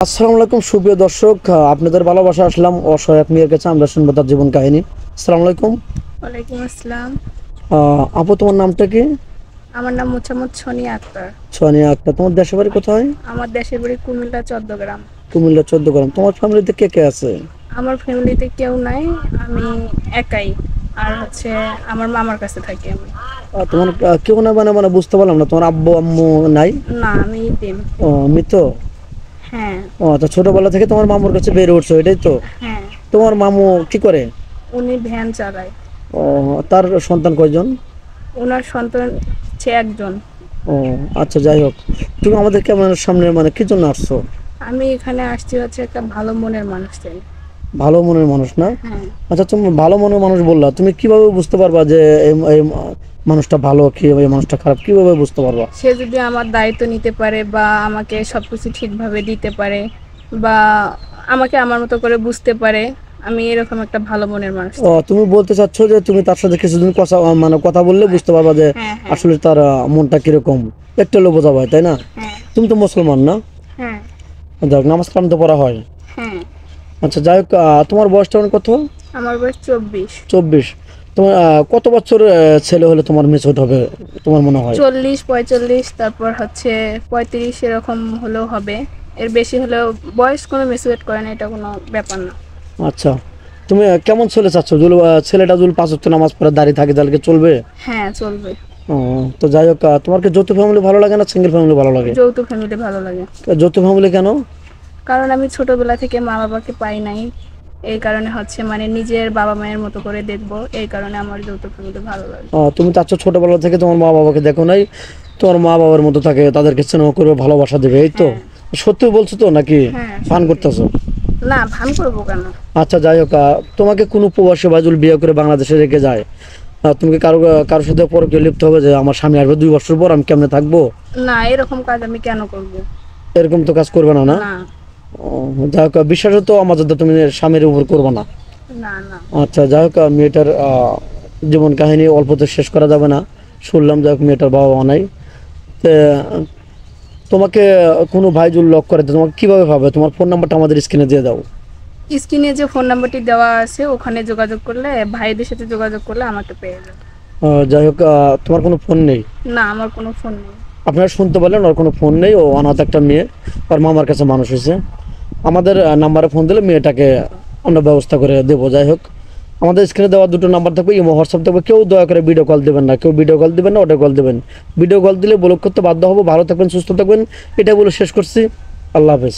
আসসালামু আলাইকুম সুপ্রিয় দর্শক, আপনাদের ভালোবাসা আসলাম অসহায় এক মেয়ের কাছে। আমরা শুনবো তার জীবন কাহিনী। আসসালামু আলাইকুম। ওয়ালাইকুম আসসালাম। আপু, তোমার নামটা কি? আমার নাম মোছাম্মদ সোনিয়া আক্তার। সোনিয়া আক্তার। তোমার দেশের বাড়ি কোথায়? আমার দেশের বাড়ি কুমিল্লা চৌদ্দগ্রাম। কুমিল্লা 14 গ্রাম। তোমার ফ্যামিলিতে কে কে আছে? আমার ফ্যামিলিতে কেউ নাই, আমি একাই। আর আমার মামার কাছে থাকি আমি। তোমার কেউ না, মানে মানে বুঝতে পারলাম না। তোমার আব্বু আম্মু নাই? না, আমি ইতিম। ও, মৃত। হ্যাঁ। ও, তো ছোটবেলা থেকে তোমার মামুর কাছে বেড়ে উঠছো, এটাই তো? হ্যাঁ। তোমার মামু কি করে? উনি ভ্যান চালায়। ও, তার সন্তান কয়জন? ওনার সন্তান একজন। ও আচ্ছা, যাই হোক, তুমি আমাদের ক্যামেরার সামনে মানে কি জন্য আসছো? আমি এখানে আসছি একটা ভালো মনের মানুষ চাই। ভালো মনের মানুষ না? হ্যাঁ। আচ্ছা, তুমি ভালো মনের মানুষ বললা, তুমি কিভাবে বুঝতে পারবা যে এই এই মানুষটা ভালো, কি এই মানুষটা খারাপ, কিভাবে বুঝতে পারবা? সে যদি আমার দায়িত্ব নিতে পারে বা আমাকে সবকিছু ঠিকভাবে দিতে পারে বা আমাকে আমার মতো করে বুঝতে পারে, আমি এরকম একটা ভালো মনের মানুষ ও, চাই। তুমি বলতে চাচ্ছ যে তুমি তার সাথে কিছুদিন কথা মানে কথা বললে বুঝতে পারবা যে হ্যাঁ, হ্যাঁ। আসলে তার মনটা কিরকম, একটু হলেও বোঝা হয়, তাই না? হ্যাঁ। তুমি তো মুসলমান না? হ্যাঁ। যাক, নামাজ কালাম তো পড়া হয়। হ্যাঁ। আচ্ছা, যাই হোক, তোমার বয়সটা এখন কত? আমার বয়স 24। 24। তোমার কত বছর ছেলে হলে তোমার মেচুর হবে তোমার মনে হয়? 40 45, তারপর 35 এরকম হলেও হবে। এর বেশি হলেও বয়স কোনো মেচুরেট করে না, এটা কোনো ব্যাপার না। আচ্ছা, তুমি কেমন ছেলে চাচ্ছ? ছেলেটা যদি 5 ওয়াক্ত নামাজ পড়ে দাঁড়িয়ে থাকে তাহলে কি চলবে? হ্যাঁ, চলবে। ও, তো যাই হোক, তোমার কি যৌথ ফ্যামিলি ভালো লাগে না সিঙ্গেল ফ্যামিলি ভালো লাগে? যৌথ ফ্যামিলি ভালো লাগে। যৌথ ফ্যামিলি কেন? কারণ আমি ছোটবেলা থেকে মা বাবাকে পাই নাই, এই কারণে মানে নিজের বাবা মায়ের মতো করে দেখবো, এই কারণে আমার যৌথ ফ্যামিলি ভালো লাগে। তুমি চাচ্ছ ছোটবেলা থেকে তোমার মা বাবাকে দেখো নাই, তোমার মা বাবার মতো থাকে, তাদেরকে স্নেহ করবে, ভালোবাসা দেবে, এই তো? হ্যাঁ। সত্যি বলছো তো নাকি হ্যাঁ, ফান করতেছো? না, ভান করবো কেন? আচ্ছা, যাই হোক, তোমাকে কোনো প্রবাসী ভাই যদি বিয়ে করে বাংলাদেশে রেখে যায়, তুমি কি কারোর সাথে পরকীয়া লিপ্ত হবে যে আমার স্বামী আসবে 2 বছর পর, আমি কেমনে থাকবো? না, এরকম কাজ আমি কেন করব? এরকম তো কাজ করবে না, না? না। ও, যাই হোক, বিশ্বাসও তো আমাদের তো তুমি স্বামীর উপর করবে না। না, না। আচ্ছা, যাই হোক, মেয়েটার জীবন কাহিনী অল্পতে শেষ করা যাবে না। শুনলাম, যাই হোক, মেয়েটার বাবা মা নাই। তে, তোমাকে কোনো ভাই যদি লক করে, তো তোমাকে কিভাবে পাবে? তোমার ফোন নাম্বারটা আমাদের স্ক্রিনে দিয়ে দাও। স্ক্রিনে যে ফোন নাম্বারটি দেওয়া আছে ওখানে যোগাযোগ করলে, ভাইদের সাথে যোগাযোগ করলে আমাকে পেয়ে যাবে। যাই হোক, তোমার কোনো ফোন নেই? না, আমার কোনো ফোন নেই। আপনারা শুনতে পারলেন, ওর কোনো ফোন নেই, ও অনাথ একটা মেয়ে, ওর মামার কাছে মানুষ হয়েছে। আমাদের নাম্বারে ফোন দিলে মেয়েটাকে অন্য ব্যবস্থা করে দেবো। যাই হোক, আমাদের স্ক্রিনে দেওয়া 2টো নাম্বার থাকবে, ইমো হোয়াটসঅ্যাপ থাকবে। কেউ দয়া করে ভিডিও কল দেবেন না, কেউ ভিডিও কল দেবেন না, অডিও কল দেবেন। ভিডিও কল দিলে ব্লক করতে বাধ্য হবো। ভালো থাকবেন, সুস্থ থাকবেন, এটাই বলে শেষ করছি। আল্লাহ হাফেজ।